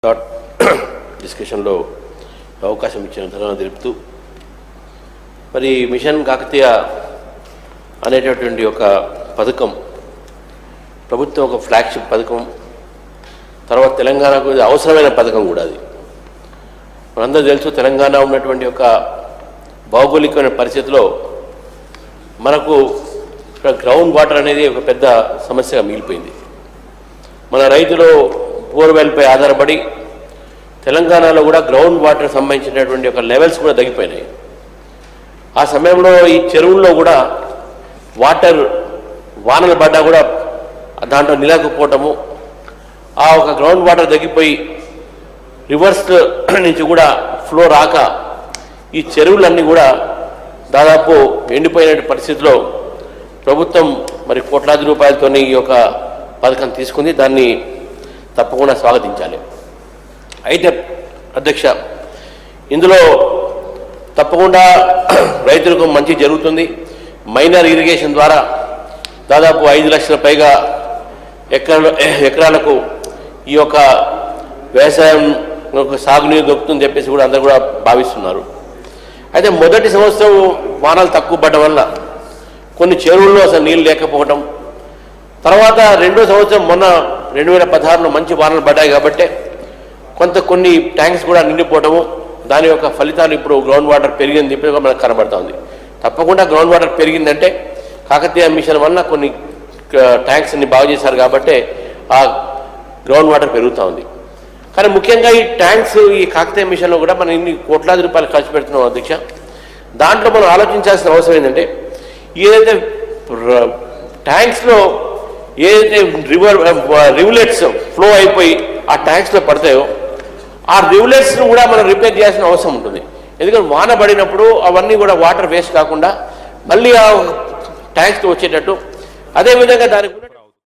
Short డిస్కషన్లో అవకాశం ఇచ్చిన ధన్యవాదాలు తెలుపుతూ, మరి మిషన్ కాకతీయ అనేటటువంటి ఒక పథకం ప్రభుత్వం ఒక ఫ్లాగ్షిప్ పథకం, తర్వాత తెలంగాణకు అవసరమైన పథకం కూడా. అది మనందరూ తెలుసు, తెలంగాణ ఉన్నటువంటి ఒక భౌగోళికమైన పరిస్థితిలో మనకు గ్రౌండ్ వాటర్ అనేది ఒక పెద్ద సమస్యగా మిగిలిపోయింది. మన రైతులు బోర్వెల్పై ఆధారపడి తెలంగాణలో కూడా గ్రౌండ్ వాటర్ సంబంధించినటువంటి ఒక లెవెల్స్ కూడా తగ్గిపోయినాయి. ఆ సమయంలో ఈ చెరువుల్లో కూడా వాటర్ వానలు పడ్డా కూడా దాంట్లో నిలకపోవటము, ఆ ఒక గ్రౌండ్ వాటర్ తగ్గిపోయి రివర్స్ నుంచి కూడా ఫ్లో రాక ఈ చెరువులన్నీ కూడా దాదాపు ఎండిపోయిన పరిస్థితిలో ప్రభుత్వం మరి కోట్లాది రూపాయలతో ఈ యొక్క పథకం తీసుకుంది. దాన్ని తప్పకుండా స్వాగతించాలి. అయితే అధ్యక్ష, ఇందులో తప్పకుండా రైతులకు మంచి జరుగుతుంది. మైనర్ ఇరిగేషన్ ద్వారా దాదాపు 5 లక్షల పైగా ఎకరాలకు ఈ యొక్క వ్యవసాయం సాగునీరు దొరుకుతుందని చెప్పేసి కూడా అందరూ కూడా భావిస్తున్నారు. అయితే మొదటి సంవత్సరం వానలు తక్కువ పడడం వల్ల కొన్ని చెరువుల్లో అసలు నీళ్ళు లేకపోవడం, తర్వాత రెండో సంవత్సరం మొన్న 2016లో మంచి వానలు పడ్డాయి కాబట్టి కొన్ని ట్యాంక్స్ కూడా నిండిపోవడము, దాని యొక్క ఫలితాలు ఇప్పుడు గ్రౌండ్ వాటర్ పెరిగింది ఇప్పుడు మనకు కనబడుతూ ఉంది. తప్పకుండా గ్రౌండ్ వాటర్ పెరిగిందంటే కాకతీయ మిషన్ వల్ల కొన్ని ట్యాంక్స్ని బాగు చేశారు కాబట్టి ఆ గ్రౌండ్ వాటర్ పెరుగుతూ ఉంది. కానీ ముఖ్యంగా ఈ ట్యాంక్స్, ఈ కాకతీయ మిషన్లో కూడా మనం ఇన్ని కోట్లాది రూపాయలు ఖర్చు పెడుతున్నాం అధ్యక్ష. దాంట్లో మనం ఆలోచించాల్సిన అవసరం ఏంటంటే, ఏదైతే ట్యాంక్స్లో ఏదైతే రివులెట్స్ ఫ్లో అయిపోయి ఆ ట్యాంక్స్లో పడతాయో ఆ రివులెట్స్ను కూడా మనం రిపేర్ చేయాల్సిన అవసరం ఉంటుంది. ఎందుకంటే వాన పడినప్పుడు అవన్నీ కూడా వాటర్ వేస్ట్ కాకుండా మళ్ళీ ఆ ట్యాంక్స్కి వచ్చేటట్టు, అదేవిధంగా దానికి